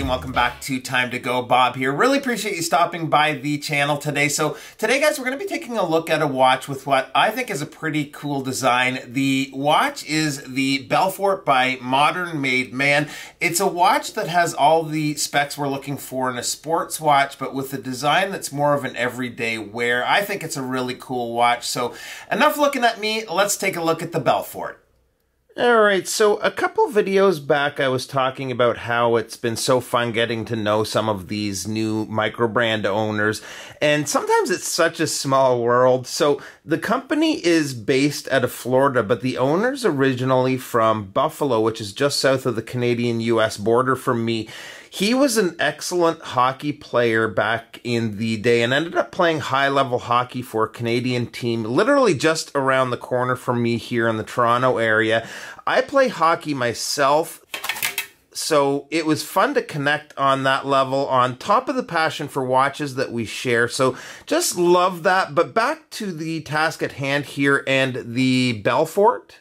welcome back to Time to Go. Bob here. Really appreciate you stopping by the channel today. So today, guys, we're going to be taking a look at a watch with what I think is a pretty cool design. The watch is the Belfort by Modern Made Man. It's a watch that has all the specs we're looking for in a sports watch, but with a design that's more of an everyday wear. I think it's a really cool watch. So enough looking at me, let's take a look at the Belfort. Alright, so a couple videos back I was talking about how it's been so fun getting to know some of these new micro-brand owners, and sometimes it's such a small world. So the company is based out of Florida, but the owner's originally from Buffalo, which is just south of the Canadian-US border from me. He was an excellent hockey player back in the day and ended up playing high-level hockey for a Canadian team literally just around the corner from me here in the Toronto area. I play hockey myself, so it was fun to connect on that level on top of the passion for watches that we share. So just love that. But back to the task at hand here and the Belfort.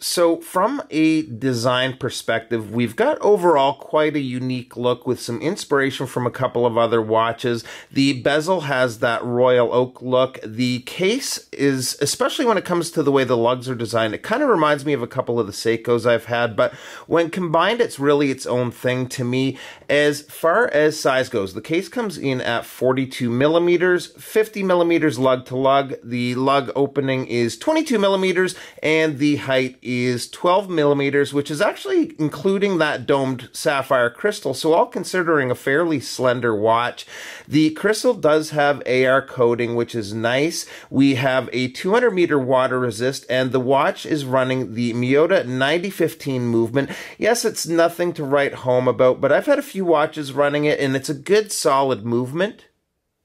So from a design perspective, we've got overall quite a unique look with some inspiration from a couple of other watches. The bezel has that royal oak look. The case is, especially when it comes to the way the lugs are designed, it kind of reminds me of a couple of the Seikos I've had, but when combined, it's really its own thing to me. As far as size goes, the case comes in at 42 millimeters, 50 millimeters lug to lug. The lug opening is 22 millimeters, and the height is 12 millimeters, which is actually including that domed sapphire crystal, so all considering a fairly slender watch. The crystal does have AR coating, which is nice. We have a 200 meter water resist, and the watch is running the Miyota 9015 movement. Yes, it's nothing to write home about, but I've had a few watches running it, and it's a good solid movement.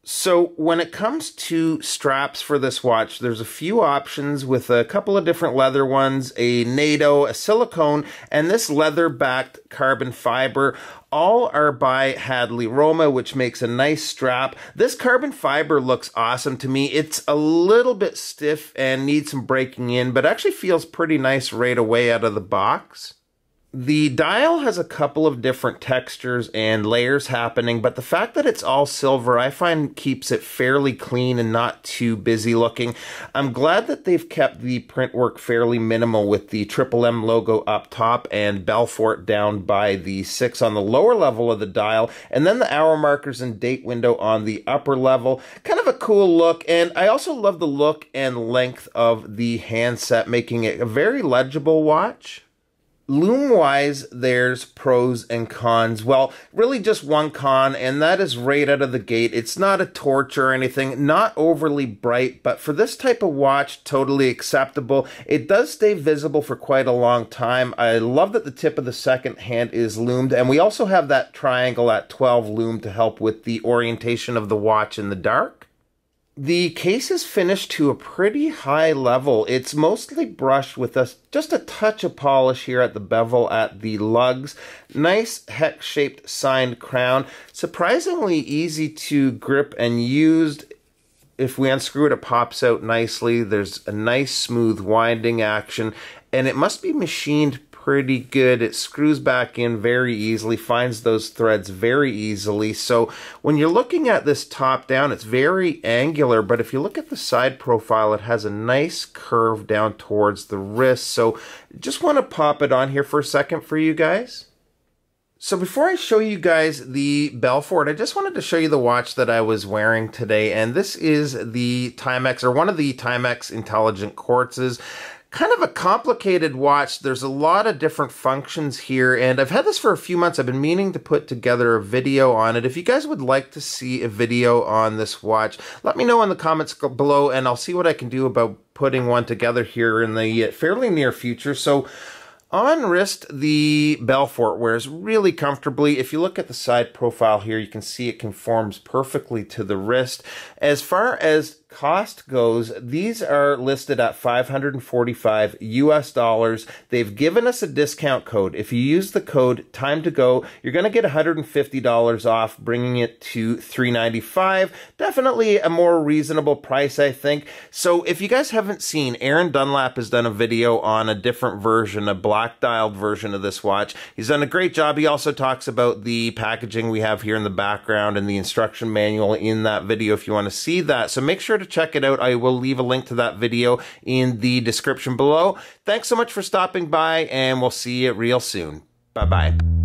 So when it comes to straps for this watch, there's a few options with a couple of different leather ones, a NATO, a silicone, and this leather-backed carbon fiber. All are by Hadley Roma, which makes a nice strap. This carbon fiber looks awesome to me. It's a little bit stiff and needs some breaking in, but actually feels pretty nice right away out of the box. The dial has a couple of different textures and layers happening, but the fact that it's all silver I find keeps it fairly clean and not too busy looking. I'm glad that they've kept the print work fairly minimal with the Triple M logo up top and Belfort down by the 6 on the lower level of the dial, and then the hour markers and date window on the upper level. Kind of a cool look, and I also love the look and length of the handset, making it a very legible watch. Lume-wise, there's pros and cons. Well, really just one con, and that is right out of the gate. It's not a torch or anything, not overly bright, but for this type of watch, totally acceptable. It does stay visible for quite a long time. I love that the tip of the second hand is lumed, and we also have that triangle at 12 lume to help with the orientation of the watch in the dark. The case is finished to a pretty high level. It's mostly brushed with just a touch of polish here at the bevel at the lugs. Nice hex-shaped signed crown. Surprisingly easy to grip and used. If we unscrew it, it pops out nicely. There's a nice smooth winding action, and it must be machined pretty good. It screws back in very easily, finds those threads very easily. So when you're looking at this top down, it's very angular, but if you look at the side profile, it has a nice curve down towards the wrist. So just want to pop it on here for a second for you guys. So before I show you guys the Belfort, I just wanted to show you the watch that I was wearing today, and this is the Timex, or one of the Timex Intelligent Quartzes. Kind of a complicated watch. There's a lot of different functions here, and I've had this for a few months. I've been meaning to put together a video on it. If you guys would like to see a video on this watch, let me know in the comments below, and I'll see what I can do about putting one together here in the fairly near future. So on wrist, the Belfort wears really comfortably. If you look at the side profile here, you can see it conforms perfectly to the wrist. As far as cost goes, these are listed at $545 US. They've given us a discount code. If you use the code TimeToGo, you're going to get $150 off, bringing it to $395. Definitely a more reasonable price, I think. So if you guys haven't seen, Aaron Dunlap has done a video on a different version, a black dialed version of this watch. He's done a great job. He also talks about the packaging we have here in the background and the instruction manual in that video if you want to see that. So make sure to check it out. I will leave a link to that video in the description below. Thanks so much for stopping by, and we'll see you real soon. Bye-bye.